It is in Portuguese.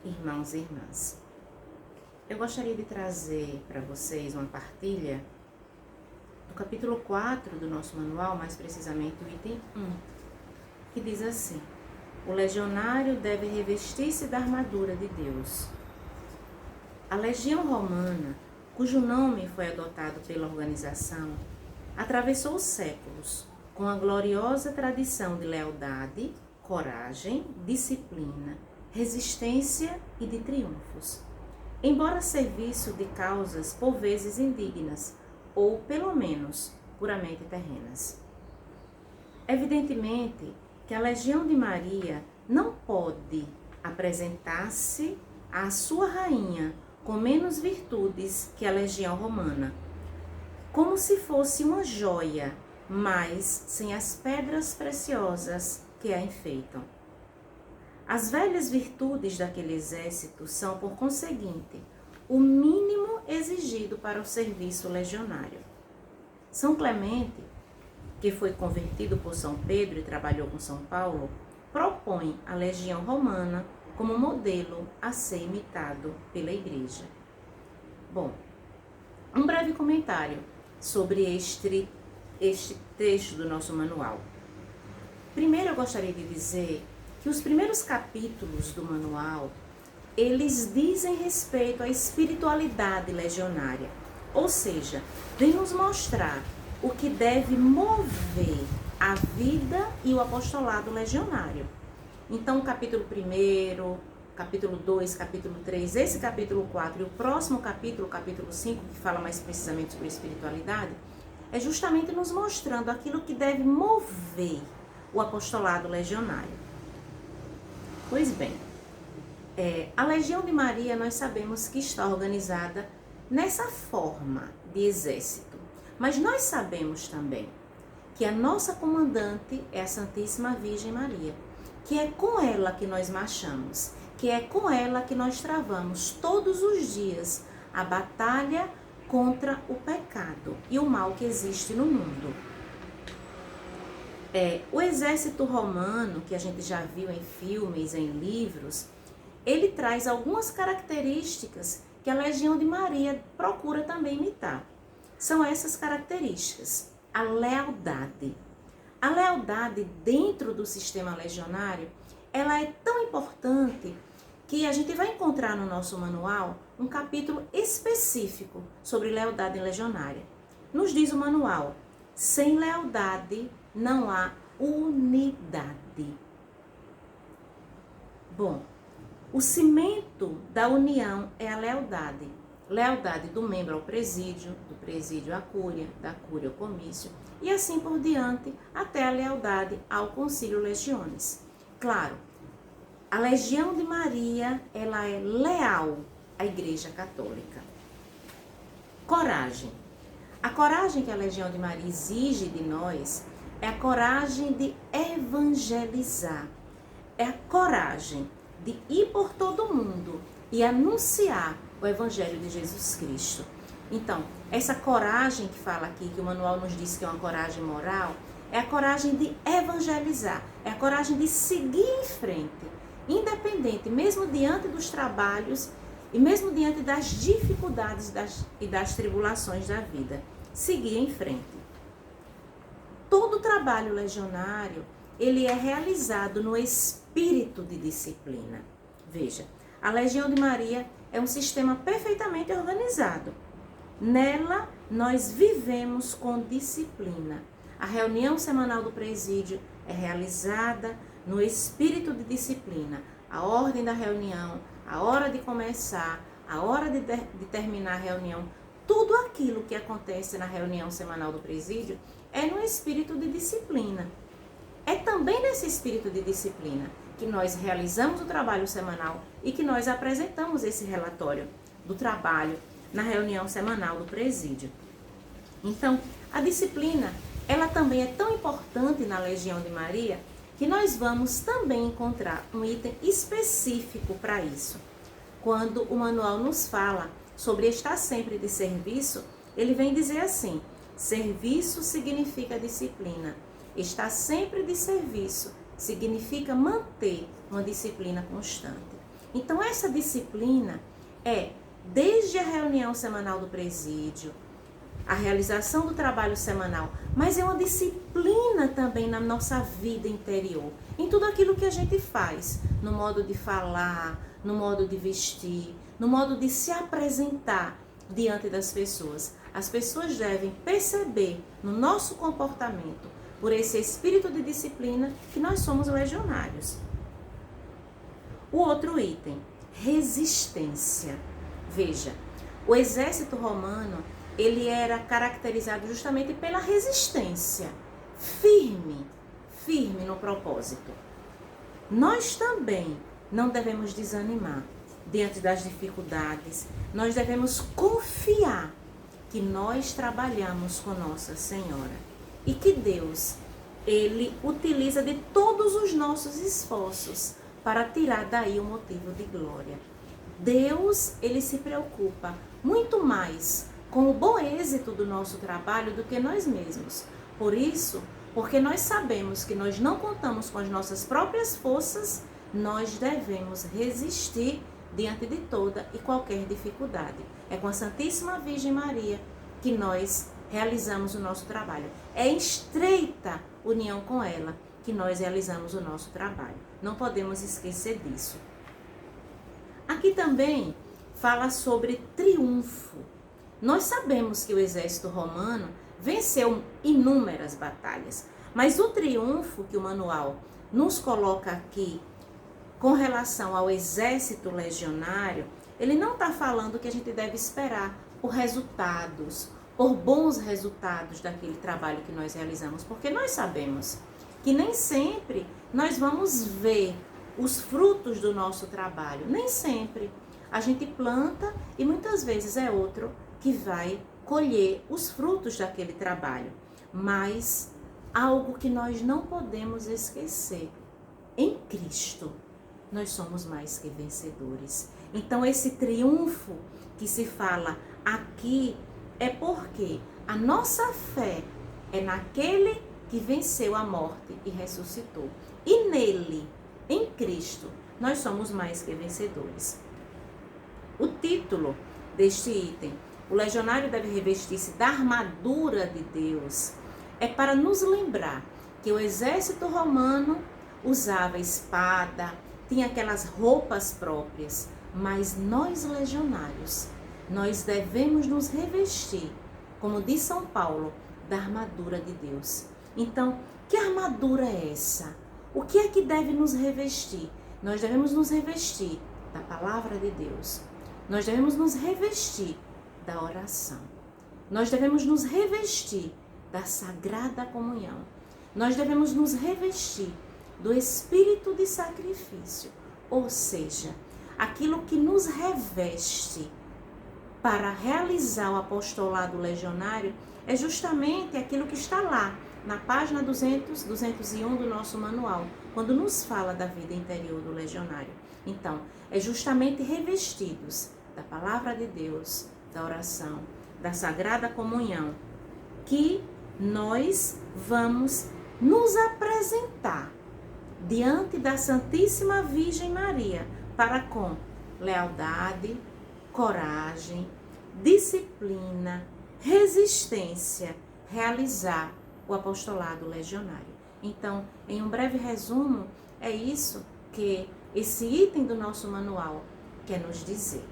irmãos e irmãs. Eu gostaria de trazer para vocês uma partilha do capítulo 4 do nosso manual, mais precisamente o item 1, que diz assim: o legionário deve revestir-se da armadura de Deus. A legião romana, cujo nome foi adotado pela organização, atravessou os séculos com a gloriosa tradição de lealdade, coragem, disciplina, resistência e de triunfos. Embora serviço de causas por vezes indignas, ou pelo menos puramente terrenas. Evidentemente que a Legião de Maria não pode apresentar-se à sua rainha com menos virtudes que a Legião Romana, como se fosse uma joia, mas sem as pedras preciosas que a enfeitam. As velhas virtudes daquele exército são, por conseguinte, o mínimo exigido para o serviço legionário. São Clemente, que foi convertido por São Pedro e trabalhou com São Paulo, propõe a legião romana como modelo a ser imitado pela Igreja. Bom, um breve comentário sobre este texto do nosso manual. Primeiro eu gostaria de dizer que os primeiros capítulos do manual, eles dizem respeito à espiritualidade legionária, ou seja, vem nos mostrar o que deve mover a vida e o apostolado legionário. Então, o capítulo 1, capítulo 2, capítulo 3, esse capítulo 4 e o próximo capítulo, capítulo 5, que fala mais precisamente sobre espiritualidade, é justamente nos mostrando aquilo que deve mover o apostolado legionário. Pois bem, a Legião de Maria nós sabemos que está organizada nessa forma de exército, mas nós sabemos também que a nossa comandante é a Santíssima Virgem Maria, que é com ela que nós marchamos, que é com ela que nós travamos todos os dias a batalha contra o pecado e o mal que existe no mundo. O exército romano, que a gente já viu em filmes, em livros, ele traz algumas características que a Legião de Maria procura também imitar. São essas características: a lealdade. A lealdade dentro do sistema legionário, ela é tão importante que a gente vai encontrar no nosso manual um capítulo específico sobre lealdade legionária. Nos diz o manual: sem lealdade não há unidade. Bom, o cimento da união é a lealdade. Lealdade do membro ao presídio, do presídio à cúria, da cúria ao comício, e assim por diante, até a lealdade ao Concílio Legiones. Claro, a Legião de Maria, ela é leal à Igreja Católica. Coragem. A coragem que a Legião de Maria exige de nós é a coragem de evangelizar. É a coragem de ir por todo mundo e anunciar o Evangelho de Jesus Cristo. Então, essa coragem que fala aqui, que o manual nos diz que é uma coragem moral, é a coragem de evangelizar, é a coragem de seguir em frente, independente, mesmo diante dos trabalhos e mesmo diante das dificuldades e das tribulações da vida, seguir em frente. Todo o trabalho legionário, ele é realizado no espírito de disciplina. Veja, a Legião de Maria é um sistema perfeitamente organizado. Nela, nós vivemos com disciplina. A reunião semanal do presídio é realizada no espírito de disciplina. A ordem da reunião, a hora de começar, a hora de terminar a reunião, tudo aquilo que acontece na reunião semanal do presídio é no espírito de disciplina. É também nesse espírito de disciplina que nós realizamos o trabalho semanal e que nós apresentamos esse relatório do trabalho na reunião semanal do presídio. Então, a disciplina, ela também é tão importante na Legião de Maria que nós vamos também encontrar um item específico para isso. Quando o manual nos fala sobre estar sempre de serviço, ele vem dizer assim: serviço significa disciplina. Estar sempre de serviço significa manter uma disciplina constante. Então, essa disciplina é desde a reunião semanal do presídio, a realização do trabalho semanal, mas é uma disciplina também na nossa vida interior, em tudo aquilo que a gente faz, no modo de falar, no modo de vestir, no modo de se apresentar diante das pessoas. As pessoas devem perceber no nosso comportamento, por esse espírito de disciplina, que nós somos legionários. O outro item, resistência. Veja, o exército romano, ele era caracterizado justamente pela resistência, firme no propósito. Nós também não devemos desanimar diante das dificuldades, nós devemos confiar que nós trabalhamos com Nossa Senhora e que Deus, Ele utiliza de todos os nossos esforços para tirar daí o motivo de glória. Deus, Ele se preocupa muito mais com o bom êxito do nosso trabalho do que nós mesmos. Por isso, porque nós sabemos que nós não contamos com as nossas próprias forças, nós devemos resistir diante de toda e qualquer dificuldade. É com a Santíssima Virgem Maria que nós realizamos o nosso trabalho. É em estreita união com ela que nós realizamos o nosso trabalho. Não podemos esquecer disso. Aqui também fala sobre triunfo. Nós sabemos que o exército romano venceu inúmeras batalhas, mas o triunfo que o manual nos coloca aqui com relação ao exército legionário, ele não está falando que a gente deve esperar por resultados, por bons resultados daquele trabalho que nós realizamos, porque nós sabemos que nem sempre nós vamos ver os frutos do nosso trabalho, nem sempre. A gente planta e muitas vezes é outro que vai colher os frutos daquele trabalho. Mas algo que nós não podemos esquecer, em Cristo nós somos mais que vencedores. Então esse triunfo que se fala aqui é porque a nossa fé é naquele que venceu a morte e ressuscitou. E nele, em Cristo, nós somos mais que vencedores. O título deste item, o legionário deve revestir-se da armadura de Deus, é para nos lembrar que o exército romano usava espada, tinha aquelas roupas próprias, mas nós legionários, nós devemos nos revestir, como diz São Paulo, da armadura de Deus. Então, que armadura é essa? O que é que deve nos revestir? Nós devemos nos revestir da palavra de Deus. Nós devemos nos revestir da oração. Nós devemos nos revestir da sagrada comunhão. Nós devemos nos revestir do espírito de sacrifício, ou seja, aquilo que nos reveste para realizar o apostolado legionário é justamente aquilo que está lá na página 201 do nosso manual, quando nos fala da vida interior do legionário. Então, é justamente revestidos da palavra de Deus, da oração, da sagrada comunhão, que nós vamos nos apresentar diante da Santíssima Virgem Maria para com lealdade, coragem, disciplina, resistência, realizar o apostolado legionário. Então, em um breve resumo, é isso que esse item do nosso manual quer nos dizer.